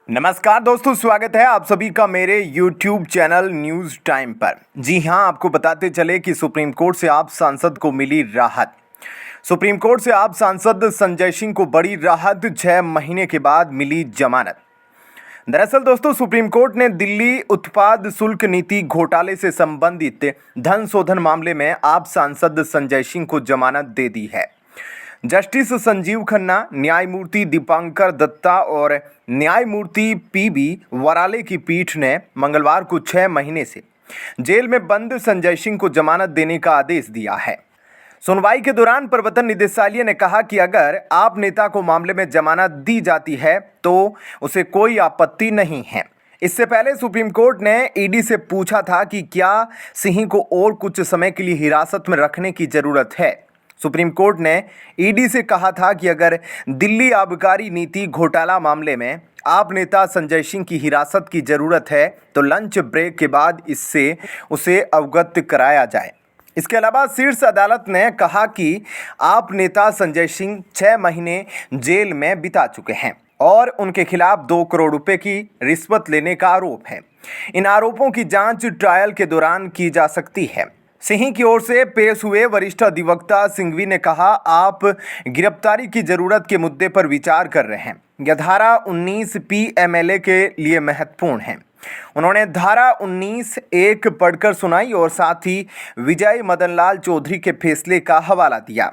नमस्कार दोस्तों, स्वागत है आप सभी का मेरे YouTube चैनल न्यूज़ टाइम पर। जी हां, आपको बताते चले कि सुप्रीम कोर्ट से आप सांसद को मिली राहत। सुप्रीम कोर्ट से आप सांसद संजय सिंह को बड़ी राहत, 6 महीने के बाद मिली जमानत। दरअसल दोस्तों, सुप्रीम कोर्ट ने दिल्ली उत्पाद शुल्क नीति घोटाले से संबंधित धन शोधन मामले में आप सांसद संजय सिंह को जमानत दे दी है। जस्टिस संजीव खन्ना, न्यायमूर्ति दीपांकर दत्ता और न्यायमूर्ति पीबी वराले की पीठ ने मंगलवार को 6 महीने से जेल में बंद संजय सिंह को जमानत देने का आदेश दिया है। सुनवाई के दौरान प्रवर्तन निदेशालय ने कहा कि अगर आप नेता को मामले में जमानत दी जाती है तो उसे कोई आपत्ति नहीं है। इससे पहले सुप्रीम कोर्ट ने ईडी से पूछा था कि क्या सिंह को और कुछ समय के लिए हिरासत में रखने की जरूरत है। सुप्रीम कोर्ट ने ईडी से कहा था कि अगर दिल्ली आबकारी नीति घोटाला मामले में आप नेता संजय सिंह की हिरासत की जरूरत है तो लंच ब्रेक के बाद इससे उसे अवगत कराया जाए। इसके अलावा शीर्ष अदालत ने कहा कि आप नेता संजय सिंह 6 महीने जेल में बिता चुके हैं और उनके खिलाफ 2 करोड़ रुपए की रिश्वत लेने का आरोप है। इन आरोपों की जांच ट्रायल के दौरान की जा सकती है। सिंह की ओर से पेश हुए वरिष्ठ अधिवक्ता सिंघवी ने कहा, आप गिरफ्तारी की जरूरत के मुद्दे पर विचार कर रहे हैं। यह धारा 19 पीएमएलए के लिए महत्वपूर्ण है। उन्होंने धारा 19(1) पढ़कर सुनाई और साथ ही विजय मदन लाल चौधरी के फैसले का हवाला दिया।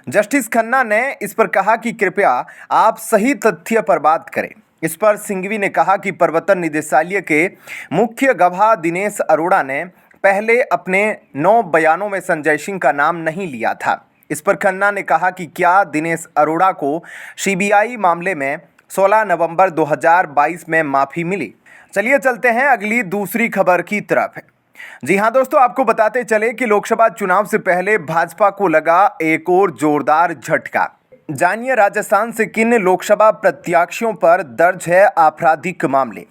जस्टिस खन्ना ने इस पर कहा कि कृपया आप सही तथ्य पर बात करें। इस पर सिंघवी ने कहा कि प्रवर्तन निदेशालय के मुख्य गवाह दिनेश अरोड़ा ने पहले अपने 9 बयानों में संजय सिंह का नाम नहीं लिया था। इस पर खन्ना ने कहा कि क्या दिनेश अरोड़ा को सीबीआई मामले में 16 नवंबर 2022 में माफ़ी मिली। चलिए चलते हैं अगली दूसरी खबर की तरफ। जी हां दोस्तों, आपको बताते चले कि लोकसभा चुनाव से पहले भाजपा को लगा एक और जोरदार झटका। जानिए राजस्थान से किन लोकसभा प्रत्याशियों पर दर्ज है आपराधिक मामले।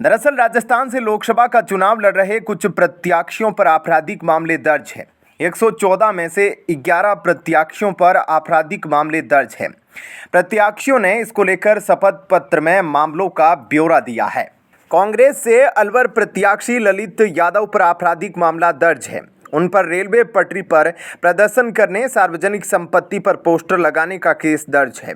दरअसल राजस्थान से लोकसभा का चुनाव लड़ रहे कुछ प्रत्याशियों पर आपराधिक मामले दर्ज है। 114 में से 11 प्रत्याशियों पर आपराधिक मामले दर्ज है। प्रत्याशियों ने इसको लेकर शपथ पत्र में मामलों का ब्यौरा दिया है। कांग्रेस से अलवर प्रत्याशी ललित यादव पर आपराधिक मामला दर्ज है। उन पर रेलवे पटरी पर प्रदर्शन करने, सार्वजनिक संपत्ति पर पोस्टर लगाने का केस दर्ज है।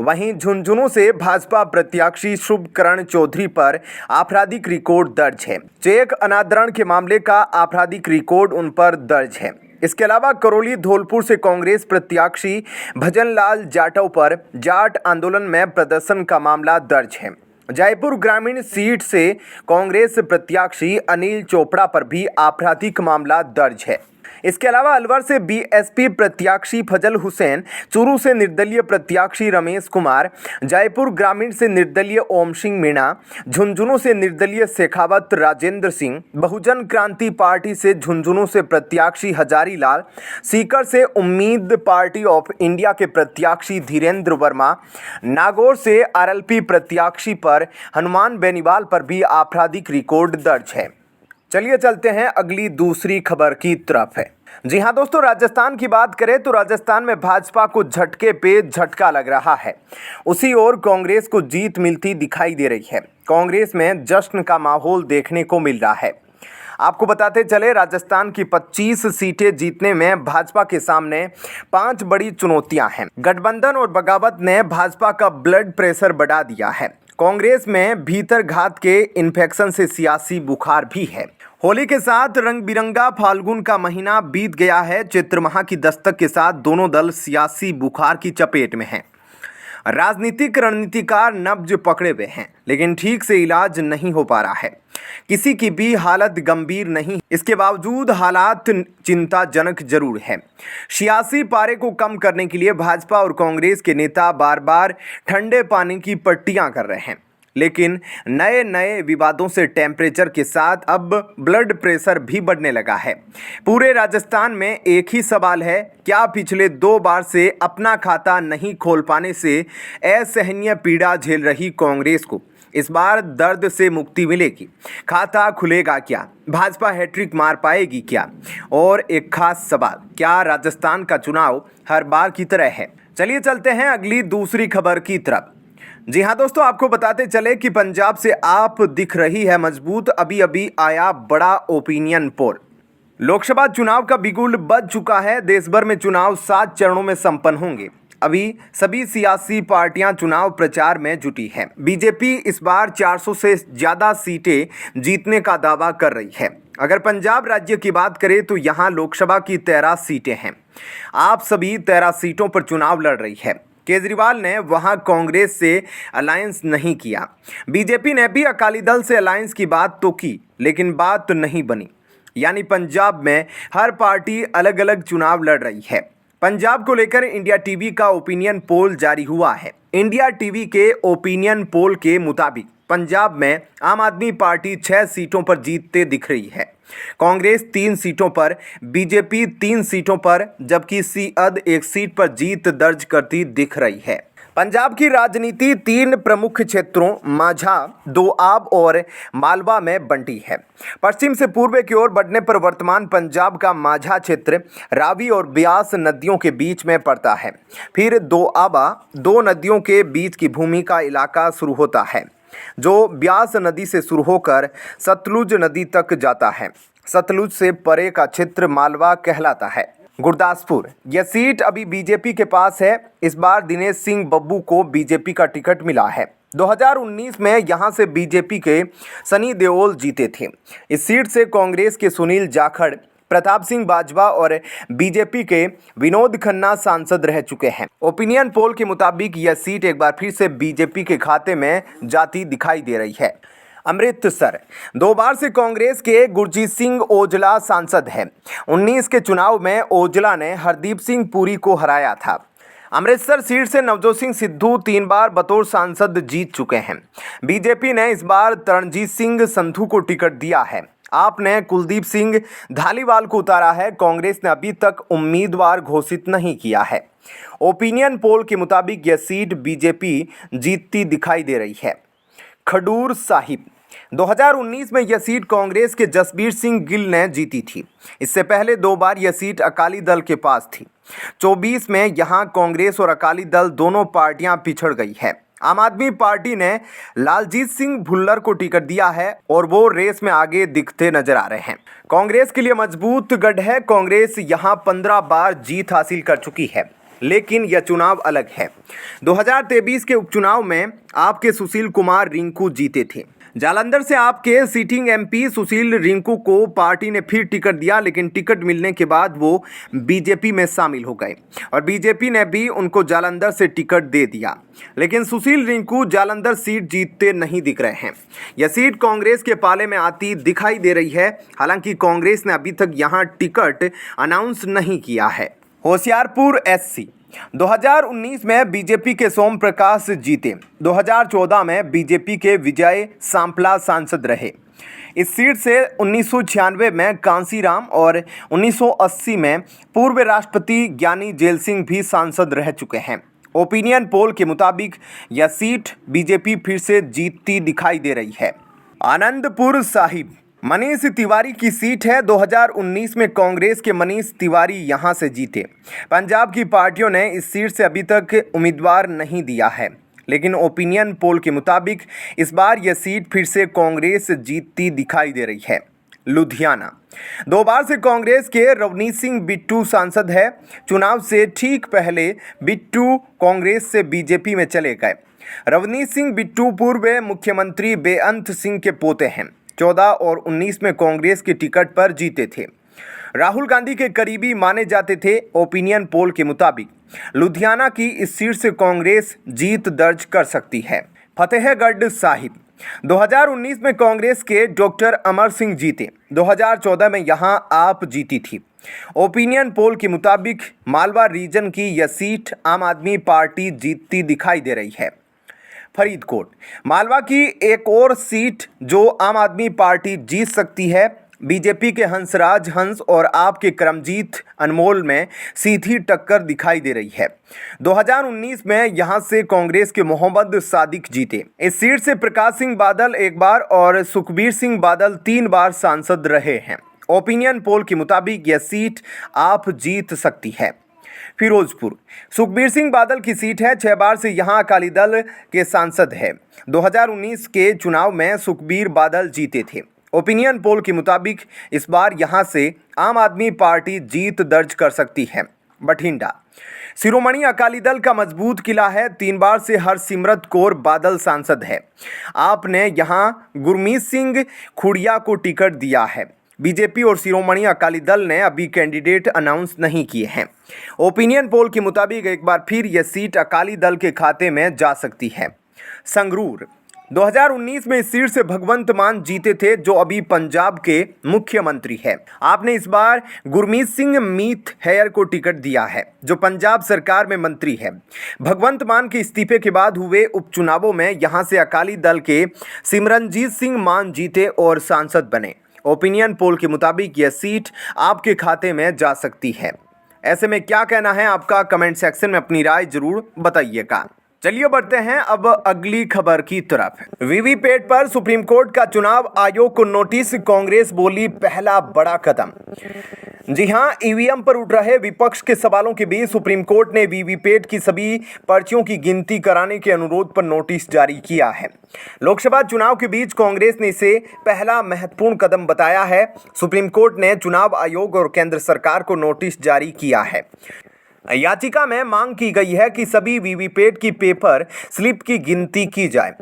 वहीं झुंझुनू से भाजपा प्रत्याशी शुभकरण चौधरी पर आपराधिक रिकॉर्ड दर्ज है। चेक अनादरण के मामले का आपराधिक रिकॉर्ड उन पर दर्ज है। इसके अलावा करौली धौलपुर से कांग्रेस प्रत्याशी भजनलाल जाटव पर जाट आंदोलन में प्रदर्शन का मामला दर्ज है। जयपुर ग्रामीण सीट से कांग्रेस प्रत्याशी अनिल चोपड़ा पर भी आपराधिक मामला दर्ज है। इसके अलावा अलवर से बीएसपी प्रत्याशी फजल हुसैन, चूरू से निर्दलीय प्रत्याशी रमेश कुमार, जयपुर ग्रामीण से निर्दलीय ओम सिंह मीणा, झुंझुनू से निर्दलीय शेखावत राजेंद्र सिंह, बहुजन क्रांति पार्टी से झुंझुनू से प्रत्याशी हजारी लाल, सीकर से उम्मीद पार्टी ऑफ इंडिया के प्रत्याशी धीरेन्द्र वर्मा, नागौर से आरएलपी प्रत्याशी पर हनुमान बेनीवाल पर भी आपराधिक रिकॉर्ड दर्ज है। चलिए चलते हैं अगली दूसरी खबर की तरफ है। जी हां दोस्तों, राजस्थान की बात करें तो राजस्थान में भाजपा को झटके पे झटका लग रहा है। उसी ओर कांग्रेस को जीत मिलती दिखाई दे रही है। कांग्रेस में जश्न का माहौल देखने को मिल रहा है। आपको बताते चले, राजस्थान की 25 सीटें जीतने में भाजपा के सामने 5 बड़ी चुनौतियां हैं। गठबंधन और बगावत ने भाजपा का ब्लड प्रेशर बढ़ा दिया है। कांग्रेस में भीतर घात के इन्फेक्शन से सियासी बुखार भी है। होली के साथ रंग बिरंगा फाल्गुन का महीना बीत गया है। चैत्र माह की दस्तक के साथ दोनों दल सियासी बुखार की चपेट में हैं। राजनीतिक रणनीतिकार नब्ज पकड़े हुए हैं, लेकिन ठीक से इलाज नहीं हो पा रहा है। किसी की भी हालत गंभीर नहीं, इसके बावजूद हालात चिंताजनक जरूर है। सियासी पारे को कम करने के लिए भाजपा और कांग्रेस के नेता बार बार ठंडे पानी की पट्टियां कर रहे हैं, लेकिन नए नए विवादों से टेम्परेचर के साथ अब ब्लड प्रेशर भी बढ़ने लगा है। पूरे राजस्थान में एक ही सवाल है, क्या पिछले 2 बार से अपना खाता नहीं खोल पाने से असहनीय पीड़ा झेल रही कांग्रेस को इस बार दर्द से मुक्ति मिलेगी? खाता खुलेगा क्या? भाजपा हैट्रिक मार पाएगी क्या? और एक खास सवाल, क्या राजस्थान का चुनाव हर बार की तरह है? चलिए चलते हैं अगली दूसरी खबर की तरफ। जी हाँ दोस्तों, आपको बताते चले कि पंजाब से आप दिख रही है मजबूत। अभी अभी आया बड़ा ओपिनियन पोल। लोकसभा चुनाव का बिगुल बज चुका है। देश भर में चुनाव 7 चरणों में संपन्न होंगे। अभी सभी सियासी पार्टियां चुनाव प्रचार में जुटी है। बीजेपी इस बार 400 से ज़्यादा सीटें जीतने का दावा कर रही है। अगर पंजाब राज्य की बात करें तो यहाँ लोकसभा की 13 सीटें हैं। आप सभी 13 सीटों पर चुनाव लड़ रही है। केजरीवाल ने वहां कांग्रेस से अलायंस नहीं किया। बीजेपी ने भी अकाली दल से अलायंस की बात तो की, लेकिन बात तो नहीं बनी। यानी पंजाब में हर पार्टी अलग अलग चुनाव लड़ रही है। पंजाब को लेकर इंडिया टीवी का ओपिनियन पोल जारी हुआ है। इंडिया टीवी के ओपिनियन पोल के मुताबिक पंजाब में आम आदमी पार्टी 6 सीटों पर जीतते दिख रही है। कांग्रेस 3 सीटों पर, बीजेपी 3 सीटों पर, जबकि सीअद 1 सीट पर जीत दर्ज करती दिख रही है। पंजाब की राजनीति 3 प्रमुख क्षेत्रों माझा, दोआब और मालवा में बंटी है। पश्चिम से पूर्व की ओर बढ़ने पर वर्तमान पंजाब का माझा क्षेत्र रावी और ब्यास नदियों के बीच में पड़ता है। फिर दोआबा, 2 नदियों के बीच की भूमि का इलाका शुरू होता है, जो ब्यास नदी से शुरू होकर सतलुज नदी तक जाता है। सतलुज से परे का क्षेत्र मालवा कहलाता है। गुरदासपुर, यह सीट अभी बीजेपी के पास है। इस बार दिनेश सिंह बब्बू को बीजेपी का टिकट मिला है। 2019 में यहां से बीजेपी के सनी देओल जीते थे। इस सीट से कांग्रेस के सुनील जाखड़, प्रताप सिंह बाजवा और बीजेपी के विनोद खन्ना सांसद रह चुके हैं। ओपिनियन पोल के मुताबिक यह सीट एक बार फिर से बीजेपी के खाते में जाती दिखाई दे रही है। अमृतसर, 2 बार से कांग्रेस के गुरजीत सिंह औजला सांसद हैं। 19 के चुनाव में औजला ने हरदीप सिंह पुरी को हराया था। अमृतसर सीट से नवजोत सिंह सिद्धू 3 बार बतौर सांसद जीत चुके हैं। बीजेपी ने इस बार तरणजीत सिंह संधू को टिकट दिया है। आपने कुलदीप सिंह धालीवाल को उतारा है। कांग्रेस ने अभी तक उम्मीदवार घोषित नहीं किया है। ओपिनियन पोल के मुताबिक यह सीट बीजेपी जीतती दिखाई दे रही है। खडूर साहिब, 2019 में यह सीट कांग्रेस के जसबीर सिंह गिल ने जीती थी। इससे पहले 2 बार यह सीट अकाली दल के पास थी। 24 में यहां कांग्रेस और अकाली दल दोनों पार्टियां पिछड़ गई है। आम आदमी पार्टी ने लालजीत सिंह भुल्लर को टिकट दिया है और वो रेस में आगे दिखते नजर आ रहे हैं। कांग्रेस के लिए मजबूत गढ़ है। कांग्रेस यहां 15 बार जीत हासिल कर चुकी है, लेकिन यह चुनाव अलग है। 2023 के उपचुनाव में आपके सुशील कुमार रिंकू जीते थे। जालंधर से आपके सिटिंग एमपी सुशील रिंकू को पार्टी ने फिर टिकट दिया, लेकिन टिकट मिलने के बाद वो बीजेपी में शामिल हो गए और बीजेपी ने भी उनको जालंधर से टिकट दे दिया। लेकिन सुशील रिंकू जालंधर सीट जीतते नहीं दिख रहे हैं। यह सीट कांग्रेस के पाले में आती दिखाई दे रही है। हालांकि कांग्रेस ने अभी तक यहाँ टिकट अनाउंस नहीं किया है। होशियारपुर एससी, 2019 में बीजेपी के सोम प्रकाश जीते। 2014 में बीजेपी के विजय सांपला सांसद रहे। इस सीट से 1996 में कांसीराम और 1980 में पूर्व राष्ट्रपति ज्ञानी जेल सिंह भी सांसद रह चुके हैं। ओपिनियन पोल के मुताबिक यह सीट बीजेपी फिर से जीतती दिखाई दे रही है। आनंदपुर साहिब, मनीष तिवारी की सीट है। 2019 में कांग्रेस के मनीष तिवारी यहां से जीते। पंजाब की पार्टियों ने इस सीट से अभी तक उम्मीदवार नहीं दिया है, लेकिन ओपिनियन पोल के मुताबिक इस बार यह सीट फिर से कांग्रेस जीतती दिखाई दे रही है। लुधियाना, 2 बार से कांग्रेस के रवनीत सिंह बिट्टू सांसद है। चुनाव से ठीक पहले बिट्टू कांग्रेस से बीजेपी में चले गए। रवनीत सिंह बिट्टू पूर्व मुख्यमंत्री बेअंत सिंह के पोते हैं। 14 और 19 में कांग्रेस के टिकट पर जीते थे। राहुल गांधी के करीबी माने जाते थे। ओपिनियन पोल के मुताबिक लुधियाना की इस सीट से कांग्रेस जीत दर्ज कर सकती है। फतेहगढ़ साहिब, 2019 में कांग्रेस के डॉक्टर अमर सिंह जीते। 2014 में यहां आप जीती थी। ओपिनियन पोल के मुताबिक मालवा रीजन की यह सीट आम आदमी पार्टी जीतती दिखाई दे रही है। फरीदकोट, मालवा की एक और सीट जो आम आदमी पार्टी जीत सकती है। बीजेपी के हंसराज हंस और आपके करमजीत अनमोल में सीधी टक्कर दिखाई दे रही है। 2019 में यहां से कांग्रेस के मोहम्मद सादिक जीते। इस सीट से प्रकाश सिंह बादल 1 बार और सुखबीर सिंह बादल 3 बार सांसद रहे हैं। ओपिनियन पोल के मुताबिक यह सीट आप जीत सकती है। फिरोजपुर सुखबीर सिंह बादल की सीट है। 6 बार से यहां अकाली दल के सांसद हैं। 2019 के चुनाव में सुखबीर बादल जीते थे। ओपिनियन पोल के मुताबिक इस बार यहां से आम आदमी पार्टी जीत दर्ज कर सकती है। बठिंडा शिरोमणि अकाली दल का मजबूत किला है। 3 बार से हरसिमरत कौर बादल सांसद है। आपने यहां गुरमीत सिंह खुड़िया को टिकट दिया है। बीजेपी और शिरोमणि अकाली दल ने अभी कैंडिडेट अनाउंस नहीं किए हैं। ओपिनियन पोल के मुताबिक एक बार फिर यह सीट अकाली दल के खाते में जा सकती है। संगरूर 2019 में इस सीट से भगवंत मान जीते थे, जो अभी पंजाब के मुख्यमंत्री है। आपने इस बार गुरमीत सिंह मीत हैयर को टिकट दिया है, जो पंजाब सरकार में मंत्री है। भगवंत मान के इस्तीफे के बाद हुए उपचुनावों में यहां से अकाली दल के सिमरनजीत सिंह मान जीते और सांसद बने। ओपिनियन पोल के मुताबिक यह सीट आपके खाते में जा सकती है। ऐसे में क्या कहना है आपका? कमेंट सेक्शन में अपनी राय जरूर बताइएगा। चलिए बढ़ते हैं अब अगली खबर की तरफ। वीवीपैट पर सुप्रीम कोर्ट का चुनाव आयोग को नोटिस, कांग्रेस बोली पहला बड़ा कदम। जी हां, ईवीएम पर उठ रहे विपक्ष के सवालों के बीच सुप्रीम कोर्ट ने वीवीपैट की सभी पर्चियों की गिनती कराने के अनुरोध पर नोटिस जारी किया है। लोकसभा चुनाव के बीच कांग्रेस ने इसे पहला महत्वपूर्ण कदम बताया है। सुप्रीम कोर्ट ने चुनाव आयोग और केंद्र सरकार को नोटिस जारी किया है। याचिका में मांग की गई है कि सभी वीवीपैट की पेपर स्लिप की गिनती की जाए।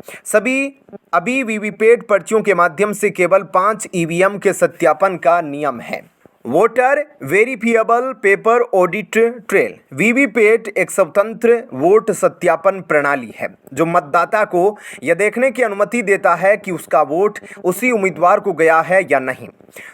अभी वीवीपैट पर्चियों के माध्यम से केवल 5 ईवीएम के सत्यापन का नियम है। Voter verifiable paper audit trail. VVPAT एक स्वतंत्र वोट सत्यापन प्रणाली है, जो मतदाता को यह देखने की अनुमति देता है कि उसका वोट उसी उम्मीदवार को गया है या नहीं,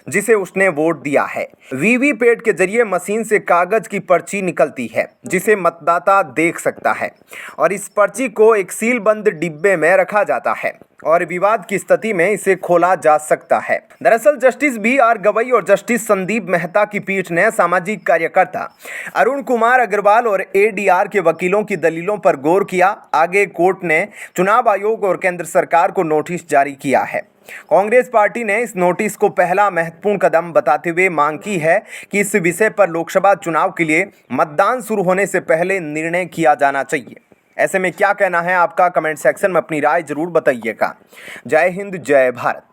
जिसे उसने वोट दिया है। वीवीपैट के जरिए मशीन से कागज की पर्ची निकलती है, जिसे मतदाता देख सकता है, और इस पर्ची को एक सीलबंद डिब्बे में रखा जाता है और विवाद की स्थिति में इसे खोला जा सकता है। दरअसल जस्टिस BR गवई और जस्टिस संदीप मेहता की पीठ ने सामाजिक कार्यकर्ता अरुण कुमार अग्रवाल और ADR के वकीलों की दलीलों पर गौर किया। आगे कोर्ट ने चुनाव आयोग और केंद्र सरकार को नोटिस जारी किया है। कांग्रेस पार्टी ने इस नोटिस को पहला महत्वपूर्ण कदम बताते हुए मांग की है कि इस विषय पर लोकसभा चुनाव के लिए मतदान शुरू होने से पहले निर्णय किया जाना चाहिए। ऐसे में क्या कहना है आपका? कमेंट सेक्शन में अपनी राय जरूर बताइएगा। जय हिंद, जय भारत।